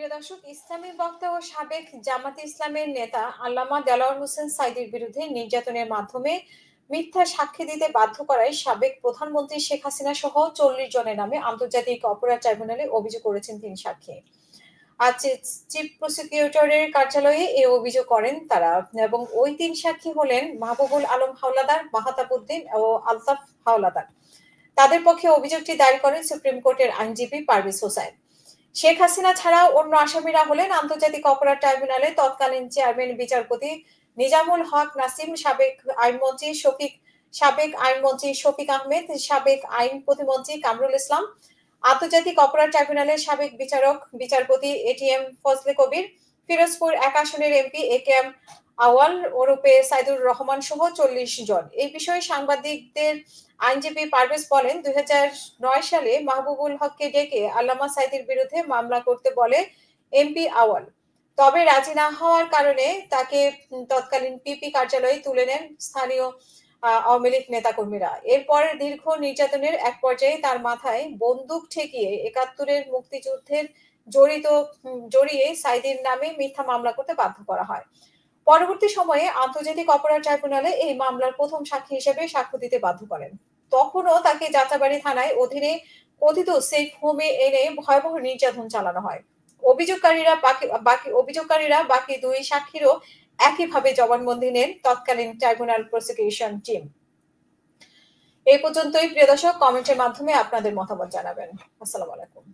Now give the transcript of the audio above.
প্রিয় দর্শক, ইসলামী বক্তা ও সাবেক জামাতে ইসলামের নেতা আল্লামা দেলোয়ার হোসেন সাঈদীর বিরুদ্ধে নির্যাতনের মাধ্যমে মিথ্যা সাক্ষ্য দিতে বাধ্য করায় সাবেক প্রধানমন্ত্রী শেখ হাসিনা সহ ৪০ জনের নামে আন্তর্জাতিক অপরাধ ট্রাইব্যুনালে অভিযোগ করেছেন তিন সাক্ষী। আজ চিফ প্রসিকিউটরের কার্যালয়ে এই অভিযোগ করেন তারা, এবং ওই তিন সাক্ষী হলেন মাহবুবুল আলম হাওলাদার, মাহতাব উদ্দিন ও আলতাফ হাওলাদার। তাদের পক্ষে অভিযোগটি দায়ের করেন সুপ্রিম কোর্টের আইনজীবী পারভেজ হোসেন। শেখ হাসিনা ছাড়াও অন্য আসামিরা হলেন আন্তর্জাতিক অপরাধ ট্রাইব্যুনালের তৎকালীন চেয়ারম্যান বিচারপতি নিজামুল হক নাসিম, সাবেক আইনমন্ত্রী শফিক আহমেদ, সাবেক আইন প্রতিমন্ত্রী কামরুল ইসলাম, আন্তর্জাতিক অপরাধ ট্রাইব্যুনালের সাবেক বিচারপতি এটিএম ফজলে কবির, ফিরোজপুর ১ আসনের এমপি এ কে এম আওয়াল ওরফে সাইদুর রহমান সহ ৪০ জন। এই বিষয়ে সাংবাদিকদের আইনজীবী পারভেজ বলেন, ২০০৯ সালে মাহবুবুল হককে ডেকে আল্লামা সাঈদীর বিরুদ্ধে মামলা করতে বলে এমপি আওয়াল। তবে রাজি না হওয়ার কারণে তাকে তৎকালীন পিপি কার্যালয়ে তুলে নেন স্থানীয় আওয়ামী লীগ নেতাকর্মীরা। এরপর দীর্ঘ নির্যাতনের এক পর্যায়ে তার মাথায় বন্দুক ঠেকিয়ে ৭১-এর মুক্তিযুদ্ধের জড়িয়ে সাঈদীর নামে মিথ্যা মামলা করতে বাধ্য করা হয়। পরবর্তী সময়ে আন্তর্জাতিক অপরাধ ট্রাইব্যুনালে এই মামলার প্রথম সাক্ষী হিসেবে সাক্ষ্য দিতে বাধ্য করেন। তখনও তাকে যাত্রাবাড়ী থানায় অধীনে কথিত সেফ হোমে এনে ভয়াবহ নির্যাতন চালানো হয়। অভিযোগকারীরা বাকি দুই সাক্ষীরও একইভাবে জবানবন্দি নেন তৎকালীন ট্রাইব্যুনাল প্রসিকিউশন টিম। এই পর্যন্তই প্রিয় দর্শক, কমেন্টের মাধ্যমে আপনাদের মতামত জানাবেন। আসসালামু আলাইকুম।